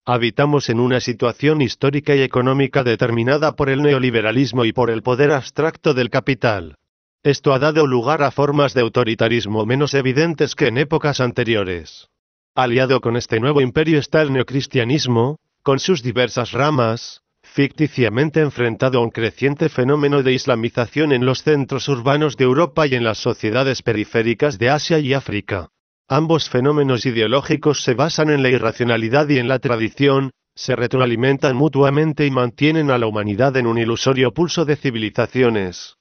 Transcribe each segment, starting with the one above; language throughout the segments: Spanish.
Habitamos en una situación histórica y económica determinada por el neoliberalismo y por el poder abstracto del capital. Esto ha dado lugar a formas de autoritarismo menos evidentes que en épocas anteriores. Aliado con este nuevo imperio está el neocristianismo, con sus diversas ramas, ficticiamente enfrentado a un creciente fenómeno de islamización en los centros urbanos de Europa y en las sociedades periféricas de Asia y África. Ambos fenómenos ideológicos se basan en la irracionalidad y en la tradición, se retroalimentan mutuamente y mantienen a la humanidad en un ilusorio pulso de civilizaciones.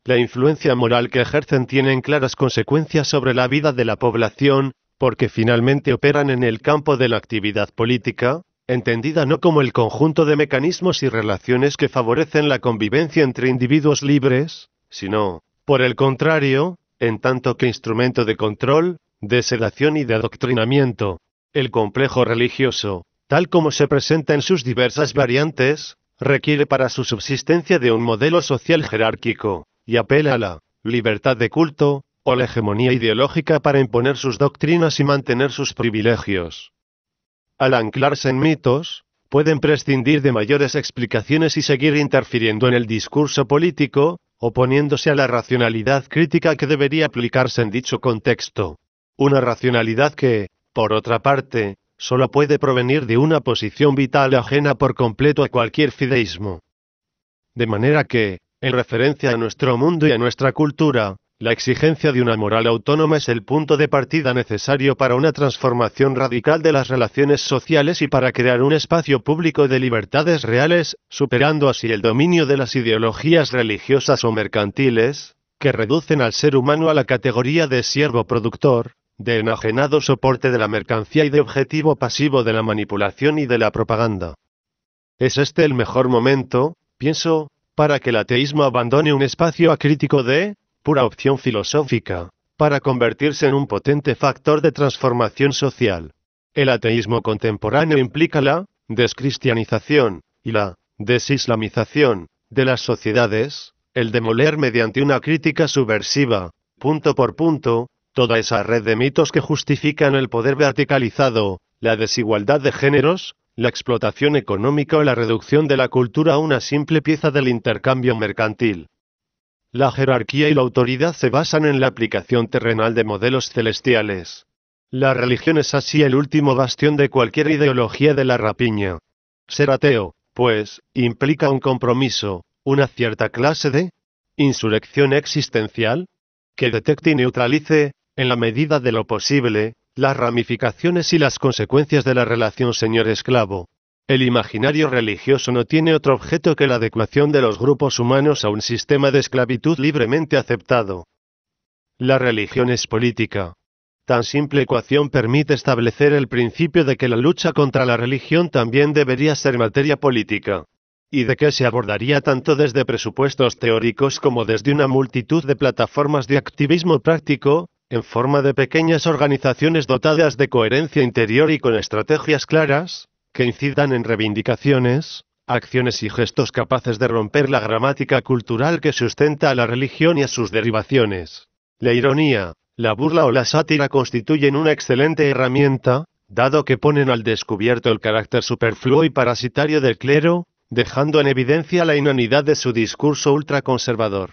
La influencia moral que ejercen tienen claras consecuencias sobre la vida de la población, porque finalmente operan en el campo de la actividad política, entendida no como el conjunto de mecanismos y relaciones que favorecen la convivencia entre individuos libres, sino, por el contrario, en tanto que instrumento de control, de sedación y de adoctrinamiento. El complejo religioso, tal como se presenta en sus diversas variantes, requiere para su subsistencia de un modelo social jerárquico, y apela a la libertad de culto, o la hegemonía ideológica para imponer sus doctrinas y mantener sus privilegios. Al anclarse en mitos, pueden prescindir de mayores explicaciones y seguir interfiriendo en el discurso político, oponiéndose a la racionalidad crítica que debería aplicarse en dicho contexto. Una racionalidad que, por otra parte, solo puede provenir de una posición vital ajena por completo a cualquier fideísmo. De manera que, en referencia a nuestro mundo y a nuestra cultura, la exigencia de una moral autónoma es el punto de partida necesario para una transformación radical de las relaciones sociales y para crear un espacio público de libertades reales, superando así el dominio de las ideologías religiosas o mercantiles, que reducen al ser humano a la categoría de siervo productor, de enajenado soporte de la mercancía y de objetivo pasivo de la manipulación y de la propaganda. ¿Es este el mejor momento, pienso, para que el ateísmo abandone un espacio acrítico de pura opción filosófica, para convertirse en un potente factor de transformación social? El ateísmo contemporáneo implica la descristianización y la desislamización de las sociedades, el demoler mediante una crítica subversiva, punto por punto, toda esa red de mitos que justifican el poder verticalizado, la desigualdad de géneros, la explotación económica o la reducción de la cultura a una simple pieza del intercambio mercantil. La jerarquía y la autoridad se basan en la aplicación terrenal de modelos celestiales. La religión es así el último bastión de cualquier ideología de la rapiña. Ser ateo, pues, implica un compromiso, una cierta clase de insurrección existencial, que detecte y neutralice, en la medida de lo posible, las ramificaciones y las consecuencias de la relación señor-esclavo. El imaginario religioso no tiene otro objeto que la adecuación de los grupos humanos a un sistema de esclavitud libremente aceptado. La religión es política. Tan simple ecuación permite establecer el principio de que la lucha contra la religión también debería ser materia política, y de que se abordaría tanto desde presupuestos teóricos como desde una multitud de plataformas de activismo práctico, en forma de pequeñas organizaciones dotadas de coherencia interior y con estrategias claras, que incidan en reivindicaciones, acciones y gestos capaces de romper la gramática cultural que sustenta a la religión y a sus derivaciones. La ironía, la burla o la sátira constituyen una excelente herramienta, dado que ponen al descubierto el carácter superfluo y parasitario del clero, dejando en evidencia la inanidad de su discurso ultraconservador.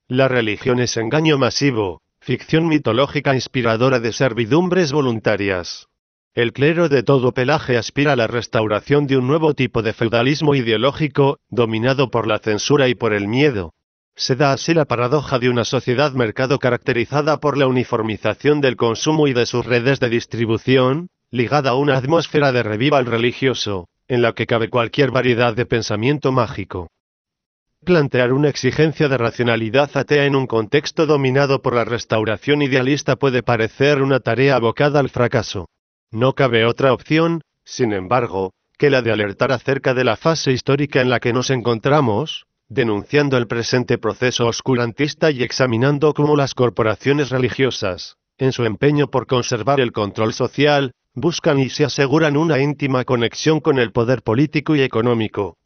La religión es engaño masivo, ficción mitológica inspiradora de servidumbres voluntarias. El clero de todo pelaje aspira a la restauración de un nuevo tipo de feudalismo ideológico, dominado por la censura y por el miedo. Se da así la paradoja de una sociedad-mercado caracterizada por la uniformización del consumo y de sus redes de distribución, ligada a una atmósfera de revival religioso, en la que cabe cualquier variedad de pensamiento mágico. Plantear una exigencia de racionalidad atea en un contexto dominado por la restauración idealista puede parecer una tarea abocada al fracaso. No cabe otra opción, sin embargo, que la de alertar acerca de la fase histórica en la que nos encontramos, denunciando el presente proceso oscurantista y examinando cómo las corporaciones religiosas, en su empeño por conservar el control social, buscan y se aseguran una íntima conexión con el poder político y económico.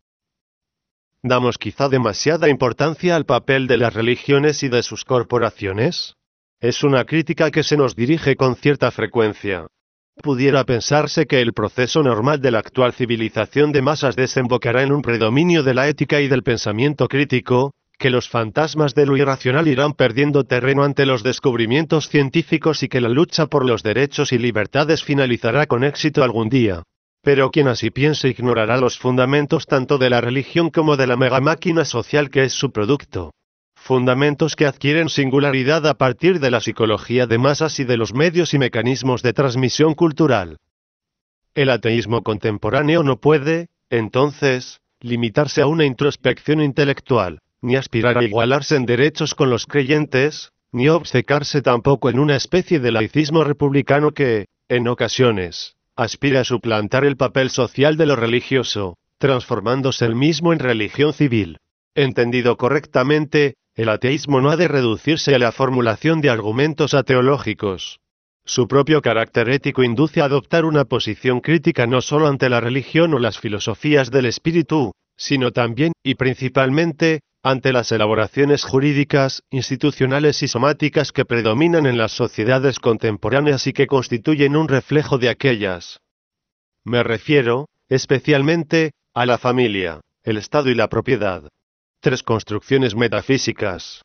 ¿Damos quizá demasiada importancia al papel de las religiones y de sus corporaciones? Es una crítica que se nos dirige con cierta frecuencia. Pudiera pensarse que el proceso normal de la actual civilización de masas desembocará en un predominio de la ética y del pensamiento crítico, que los fantasmas de lo irracional irán perdiendo terreno ante los descubrimientos científicos y que la lucha por los derechos y libertades finalizará con éxito algún día. Pero quien así piense ignorará los fundamentos tanto de la religión como de la megamáquina social que es su producto. Fundamentos que adquieren singularidad a partir de la psicología de masas y de los medios y mecanismos de transmisión cultural. El ateísmo contemporáneo no puede, entonces, limitarse a una introspección intelectual, ni aspirar a igualarse en derechos con los creyentes, ni obcecarse tampoco en una especie de laicismo republicano que, en ocasiones, aspira a suplantar el papel social de lo religioso, transformándose el mismo en religión civil. Entendido correctamente, el ateísmo no ha de reducirse a la formulación de argumentos ateológicos. Su propio carácter ético induce a adoptar una posición crítica no solo ante la religión o las filosofías del espíritu, sino también, y principalmente, ante las elaboraciones jurídicas, institucionales y somáticas que predominan en las sociedades contemporáneas y que constituyen un reflejo de aquellas. Me refiero, especialmente, a la familia, el Estado y la propiedad. Tres construcciones metafísicas.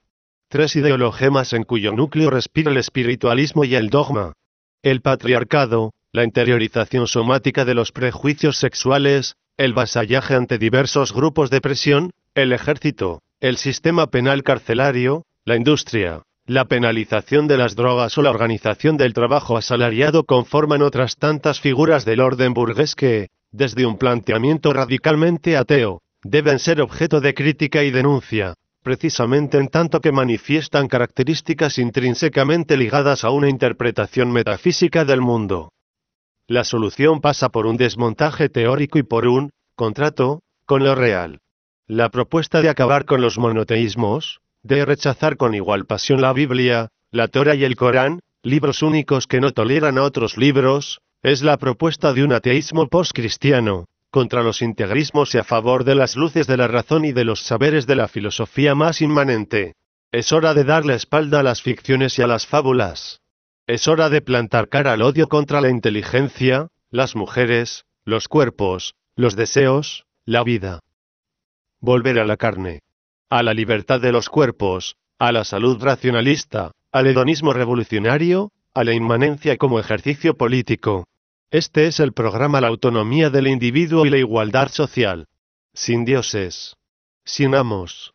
Tres ideologemas en cuyo núcleo respira el espiritualismo y el dogma. El patriarcado, la interiorización somática de los prejuicios sexuales, el vasallaje ante diversos grupos de presión, el ejército, el sistema penal carcelario, la industria, la penalización de las drogas o la organización del trabajo asalariado conforman otras tantas figuras del orden burgués que, desde un planteamiento radicalmente ateo, deben ser objeto de crítica y denuncia, precisamente en tanto que manifiestan características intrínsecamente ligadas a una interpretación metafísica del mundo. La solución pasa por un desmontaje teórico y por un contrato con lo real. La propuesta de acabar con los monoteísmos, de rechazar con igual pasión la Biblia, la Torá y el Corán, libros únicos que no toleran a otros libros, es la propuesta de un ateísmo postcristiano, contra los integrismos y a favor de las luces de la razón y de los saberes de la filosofía más inmanente. Es hora de dar la espalda a las ficciones y a las fábulas. Es hora de plantar cara al odio contra la inteligencia, las mujeres, los cuerpos, los deseos, la vida. Volver a la carne, a la libertad de los cuerpos, a la salud racionalista, al hedonismo revolucionario, a la inmanencia como ejercicio político. Este es el programa La autonomía del individuo y la igualdad social. Sin dioses. Sin amos.